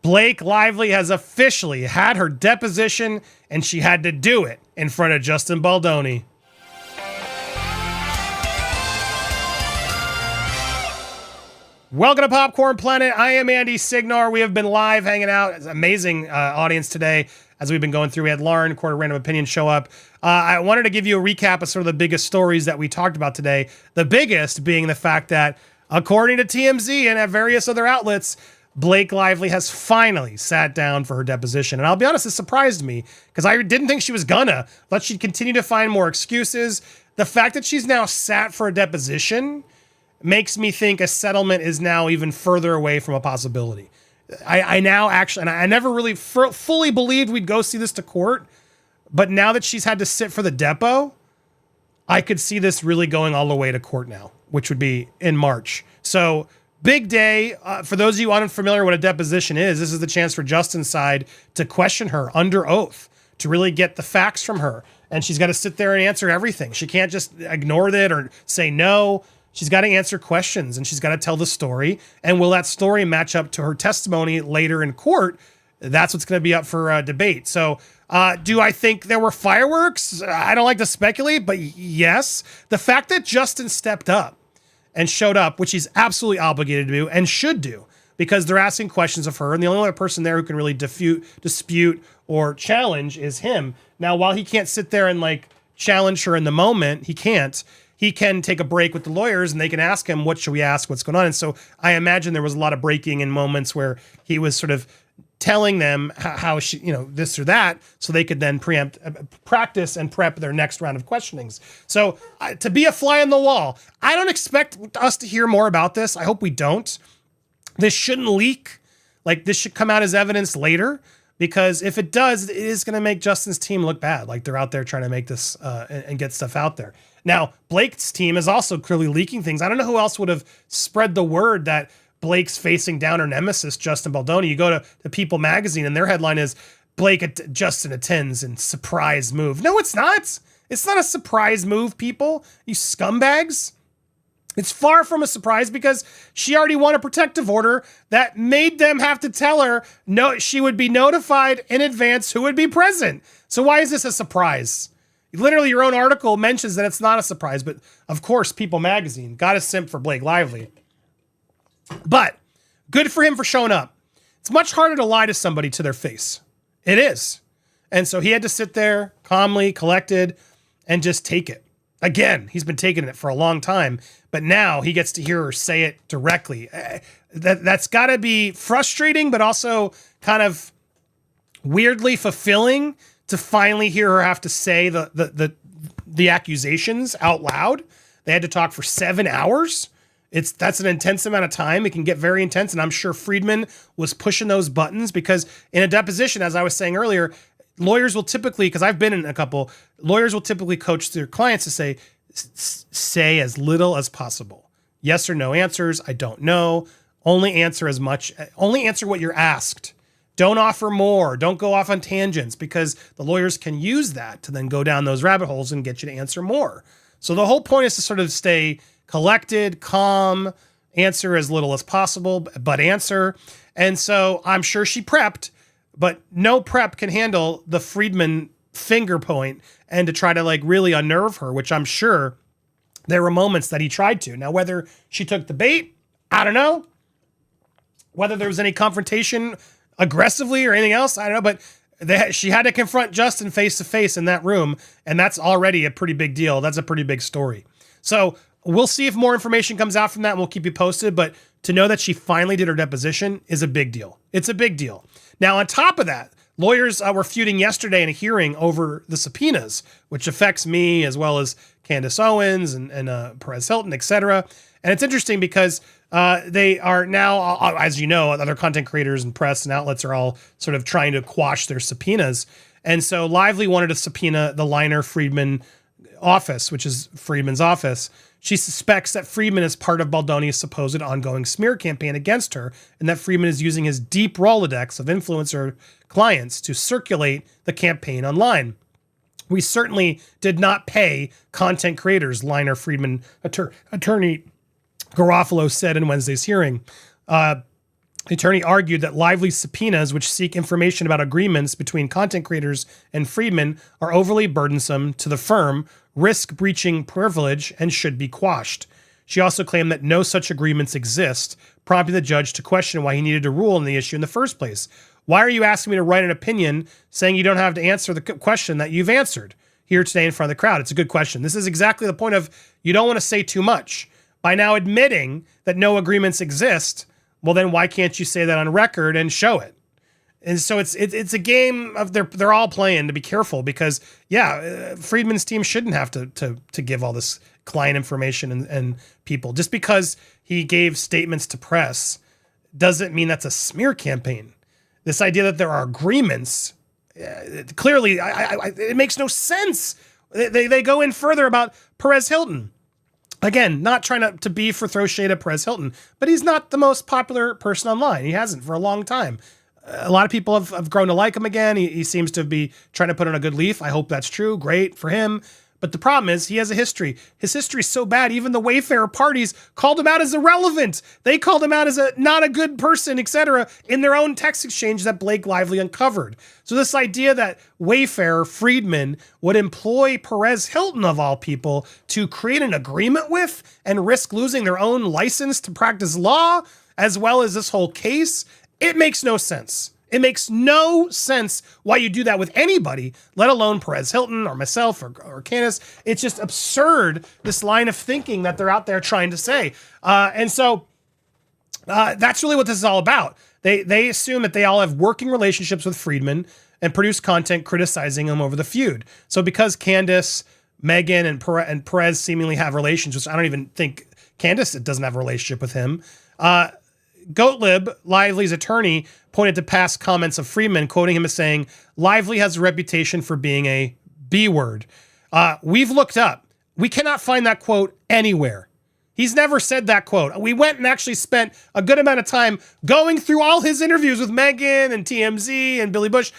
Blake Lively has officially had her deposition, and she had to do it in front of Justin Baldoni. Welcome to Popcorn Planet. I am Andy Signore. We have been live hanging out. It's an amazing audience today as we've been going through. We had Lauren, Quarter Random Opinion, show up. I wanted to give you a recap of sort of the biggest stories that we talked about today. The biggest being the fact that, according to TMZ and at various other outlets, Blake Lively has finally sat down for her deposition. And I'll be honest, it surprised me because I didn't think she was gonna. Thought she'd continue to find more excuses. The fact that she's now sat for a deposition makes me think a settlement is now even further away from a possibility. I now actually, and I never really fully believed we'd go see this to court, but now that she's had to sit for the depo, I could see this really going all the way to court now, which would be in March. So big day. For those of you unfamiliar what a deposition is, this is the chance for Justin's side to question her under oath, to really get the facts from her. And she's got to sit there and answer everything. She can't just ignore it or say no. She's got to answer questions and she's got to tell the story. And will that story match up to her testimony later in court? That's what's going to be up for debate. So do I think there were fireworks? I don't like to speculate, but yes. The fact that Justin stepped up and showed up, which he's absolutely obligated to do and should do, because they're asking questions of her. And the only other person there who can really dispute or challenge is him. Now, while he can't sit there and like challenge her in the moment, he can take a break with the lawyers and they can ask him, what should we ask? What's going on? And so I imagine there was a lot of breaking in moments where he was sort of telling them how she, this or that, so they could then practice and prep their next round of questionings. So to be a fly on the wall, I don't expect us to hear more about this. I hope we don't. This shouldn't leak. Like, this should come out as evidence later, because if it does, it is going to make Justin's team look bad. Like, they're out there trying to make this and get stuff out there. Now, Blake's team is also clearly leaking things. I don't know who else would have spread the word that Blake's facing down her nemesis, Justin Baldoni. You go to People magazine and their headline is Justin attends in surprise move. No, it's not. It's not a surprise move, people. You scumbags. It's far from a surprise because she already won a protective order that made them have to tell her no, she would be notified in advance who would be present. So why is this a surprise? Literally, your own article mentions that it's not a surprise, but of course, People magazine got a simp for Blake Lively. But good for him for showing up. It's much harder to lie to somebody to their face. It is. And so he had to sit there calmly, collected, and just take it. Again, he's been taking it for a long time, but now he gets to hear her say it directly. That's got to be frustrating, but also kind of weirdly fulfilling to finally hear her have to say the accusations out loud. They had to talk for 7 hours. That's an intense amount of time. It can get very intense, and I'm sure Friedman was pushing those buttons because in a deposition, as I was saying earlier, lawyers will typically, because I've been in a couple, lawyers will typically coach their clients to say as little as possible. Yes or no answers. I don't know. Only answer what you're asked. Don't offer more. Don't go off on tangents, because the lawyers can use that to then go down those rabbit holes and get you to answer more. So the whole point is to sort of stay collected, calm, answer as little as possible, but answer. And so I'm sure she prepped, but no prep can handle the Friedman finger point and to try to like really unnerve her, which I'm sure there were moments that he tried to. Now, whether she took the bait, I don't know. Whether there was any confrontation aggressively or anything else, I don't know. But she had to confront Justin face to face in that room, and that's already a pretty big deal. That's a pretty big story. So we'll see if more information comes out from that, and we'll keep you posted. But to know that she finally did her deposition is a big deal. It's a big deal. Now, on top of that, lawyers were feuding yesterday in a hearing over the subpoenas, which affects me as well as Candace Owens and Perez Hilton, etc. And it's interesting because they are now, as you know, other content creators and press and outlets are all sort of trying to quash their subpoenas. And so Lively wanted to subpoena the Liner Friedman office, which is Friedman's office. She suspects that Friedman is part of Baldoni's supposed ongoing smear campaign against her, and that Friedman is using his deep Rolodex of influencer clients to circulate the campaign online. We certainly did not pay content creators, Liner Friedman attorney Garofalo said in Wednesday's hearing. The attorney argued that Lively's subpoenas, which seek information about agreements between content creators and Friedman, are overly burdensome to the firm, risk breaching privilege, and should be quashed. She also claimed that no such agreements exist, prompting the judge to question why he needed to rule on the issue in the first place. Why are you asking me to write an opinion saying you don't have to answer the question that you've answered here today in front of the crowd? It's a good question. This is exactly the point of you don't want to say too much. By now admitting that no agreements exist, well, then why can't you say that on record and show it? And so it's a game of they're all playing to be careful because Friedman's team shouldn't have to give all this client information and people just because he gave statements to press doesn't mean that's a smear campaign. This idea that there are agreements clearly it makes no sense. They go in further about Perez Hilton. Again, not trying to beef or throw shade at Perez Hilton, but he's not the most popular person online. He hasn't for a long time. A lot of people have grown to like him again. He seems to be trying to put on a good leaf. I hope that's true. Great for him. But the problem is he has a history. His history is so bad, even the Wayfarer parties called him out as irrelevant. They called him out as not a good person, etc., in their own text exchange that Blake Lively uncovered. So this idea that Wayfarer, Friedman, would employ Perez Hilton, of all people, to create an agreement with and risk losing their own license to practice law, as well as this whole case, it makes no sense. It makes no sense why you do that with anybody, let alone Perez Hilton or myself or Candace. It's just absurd, this line of thinking that they're out there trying to say. And so that's really what this is all about. They assume that they all have working relationships with Friedman and produce content criticizing him over the feud. So because Candace, Megan, and Perez seemingly have relations, which I don't even think Candace doesn't have a relationship with him, Gottlieb, Lively's attorney, pointed to past comments of Friedman, quoting him as saying, Lively has a reputation for being a B word. We've looked up. We cannot find that quote anywhere. He's never said that quote. We went and actually spent a good amount of time going through all his interviews with Megan and TMZ and Billy Bush.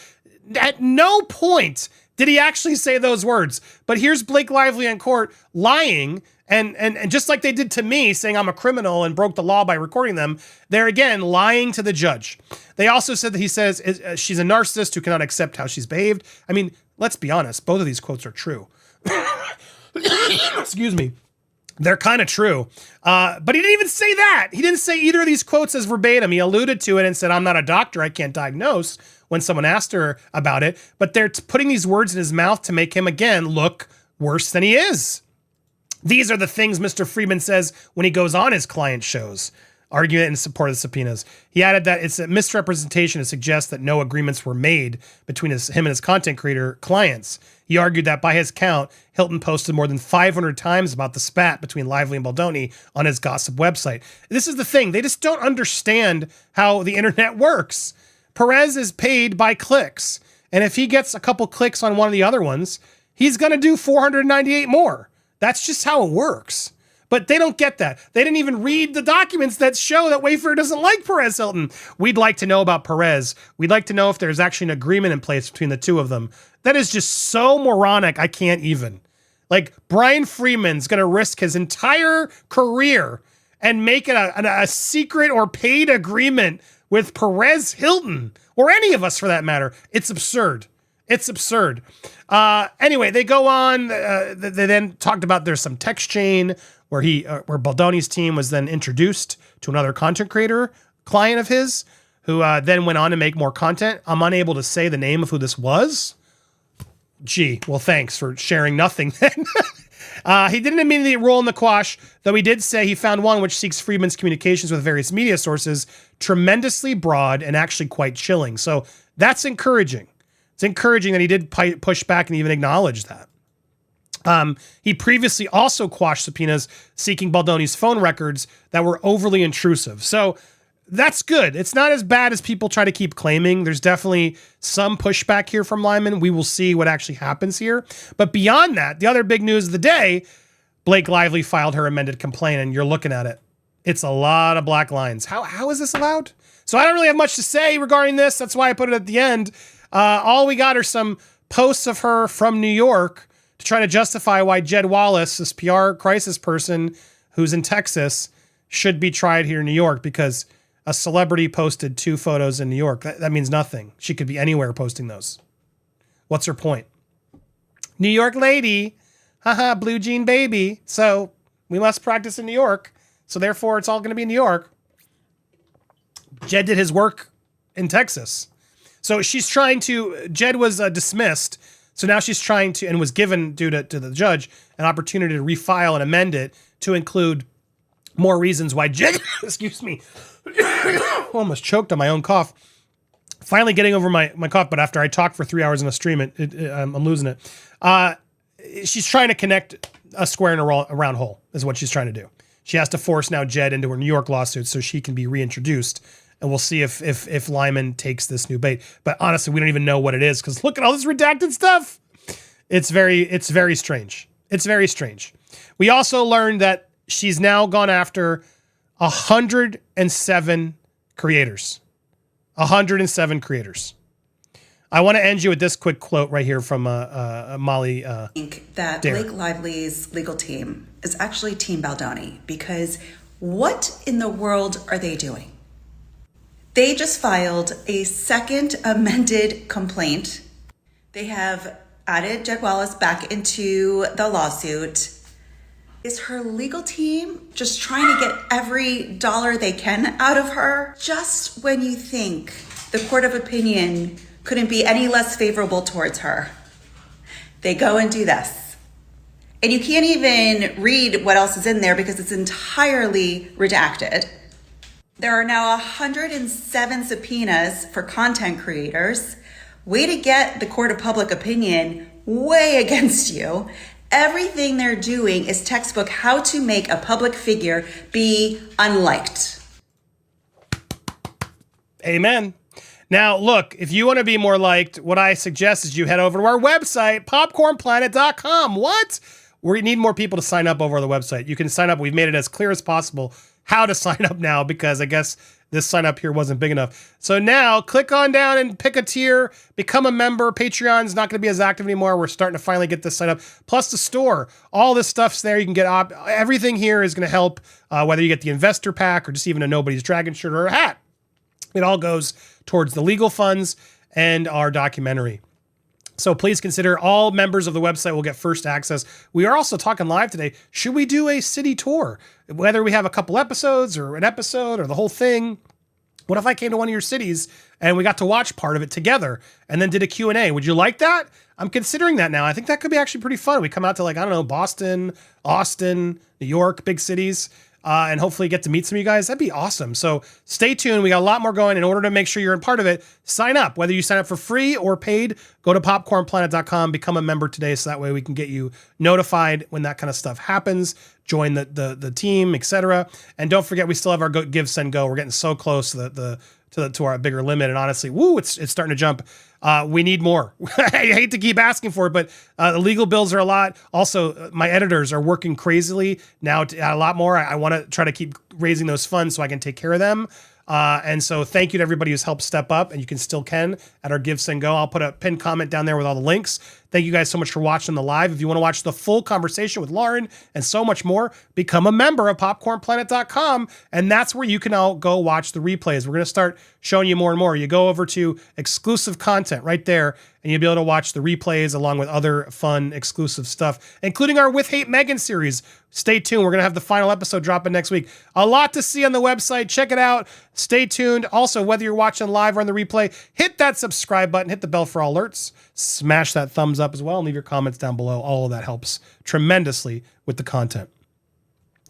At no point did he actually say those words. But here's Blake Lively in court lying. And just like they did to me, saying I'm a criminal and broke the law by recording them, they're again lying to the judge. They also said that he says she's a narcissist who cannot accept how she's behaved. I mean, let's be honest, both of these quotes are true. Excuse me. They're kind of true. But he didn't even say that. He didn't say either of these quotes as verbatim. He alluded to it and said, I'm not a doctor, I can't diagnose, when someone asked her about it. But they're putting these words in his mouth to make him, again, look worse than he is. These are the things Mr. Friedman says when he goes on his client shows, arguing in support of the subpoenas. He added that it's a misrepresentation to suggest that no agreements were made between him and his content creator clients. He argued that by his count, Hilton posted more than 500 times about the spat between Lively and Baldoni on his gossip website. This is the thing. They just don't understand how the internet works. Perez is paid by clicks. And if he gets a couple clicks on one of the other ones, he's going to do 498 more. That's just how it works. But they don't get that. They didn't even read the documents that show that Wayfarer doesn't like Perez Hilton. We'd like to know about Perez. We'd like to know if there's actually an agreement in place between the two of them. That is just so moronic, I can't even. Like, Brian Freeman's going to risk his entire career and make it a secret or paid agreement with Perez Hilton, or any of us for that matter. It's absurd. It's absurd. Anyway, they go on. They then talked about there's some text chain where Baldoni's team was then introduced to another content creator client of his, who then went on to make more content. I'm unable to say the name of who this was. Gee, well, thanks for sharing nothing then. He didn't immediately roll in the quash, though he did say he found one which seeks Friedman's communications with various media sources tremendously broad and actually quite chilling. So that's encouraging. It's encouraging that he did push back and even acknowledge that. He previously also quashed subpoenas seeking Baldoni's phone records that were overly intrusive. So that's good. It's not as bad as people try to keep claiming. There's definitely some pushback here from Lyman. We will see what actually happens here. But beyond that, the other big news of the day, Blake Lively filed her amended complaint, and you're looking at it. It's a lot of black lines. How is this allowed? So I don't really have much to say regarding this. That's why I put it at the end. All we got are some posts of her from New York to try to justify why Jed Wallace, this PR crisis person who's in Texas, should be tried here in New York, because a celebrity posted 2 photos in New York. That means nothing. She could be anywhere posting those. What's her point? New York lady, haha, blue jean baby. So we must practice in New York. So therefore, it's all going to be in New York. Jed did his work in Texas. So she's trying to, Jed was dismissed. So now she's trying to, and was given due to the judge, an opportunity to refile and amend it to include more reasons why Jed, excuse me, almost choked on my own cough. Finally getting over my cough, but after I talked for 3 hours in a stream, I'm losing it. She's trying to connect a square in a round hole, is what she's trying to do. She has to force now Jed into her New York lawsuit so she can be reintroduced. And we'll see if Lyman takes this new bait. But honestly, we don't even know what it is because look at all this redacted stuff. It's very strange. It's very strange. We also learned that she's now gone after 107 creators. 107 creators. I want to end you with this quick quote right here from Molly. I think that Dare. Blake Lively's legal team is actually Team Baldoni because what in the world are they doing? They just filed a second amended complaint. They have added Jed Wallace back into the lawsuit. Is her legal team just trying to get every dollar they can out of her? Just when you think the court of opinion couldn't be any less favorable towards her, they go and do this. And you can't even read what else is in there because it's entirely redacted. There are now 107 subpoenas for content creators. Way to get the court of public opinion way against you. Everything they're doing is textbook how to make a public figure be unliked. Amen. Now, look, if you want to be more liked, what I suggest is you head over to our website, PopcornedPlanet.com. What? We need more people to sign up over the website. You can sign up. We've made it as clear as possible how to sign up now because I guess this sign up here wasn't big enough. So now click on down and pick a tier, become a member. Patreon's not going to be as active anymore. We're starting to finally get this set up. Plus the store, all this stuff's there. You can get everything here is going to help, whether you get the investor pack or just even a Nobody's Dragon shirt or a hat. It all goes towards the legal funds and our documentary. So please consider all members of the website will get first access. We are also talking live today. Should we do a city tour? Whether we have a couple episodes or an episode or the whole thing. What if I came to one of your cities and we got to watch part of it together and then did a Q&A? Would you like that? I'm considering that now. I think that could be actually pretty fun. We come out to like, I don't know, Boston, Austin, New York, big cities. And hopefully get to meet some of you guys. That'd be awesome. So stay tuned. We got a lot more going. In order to make sure you're a part of it, sign up. Whether you sign up for free or paid, go to popcornplanet.com, become a member today so that way we can get you notified when that kind of stuff happens. Join the team, etc. And don't forget, we still have our Give, Send, Go. We're getting so close to our bigger limit. And honestly, it's starting to jump. We need more. I hate to keep asking for it, but the legal bills are a lot. Also, my editors are working crazily now to add a lot more. I want to try to keep raising those funds so I can take care of them. And so thank you to everybody who's helped step up, and you can at our Give, Send, Go. I'll put a pinned comment down there with all the links. Thank you guys so much for watching the live. If you want to watch the full conversation with Lauren and so much more, become a member of popcornplanet.com, and that's where you can all go watch the replays. We're going to start showing you more and more. You go over to exclusive content right there, and you'll be able to watch the replays along with other fun exclusive stuff, including our With Hate Megan series. Stay tuned. We're going to have the final episode dropping next week. A lot to see on the website. Check it out. Stay tuned. Also, whether you're watching live or on the replay, hit that subscribe button, hit the bell for all alerts, smash that thumbs up as well, and leave your comments down below. All of that helps tremendously with the content.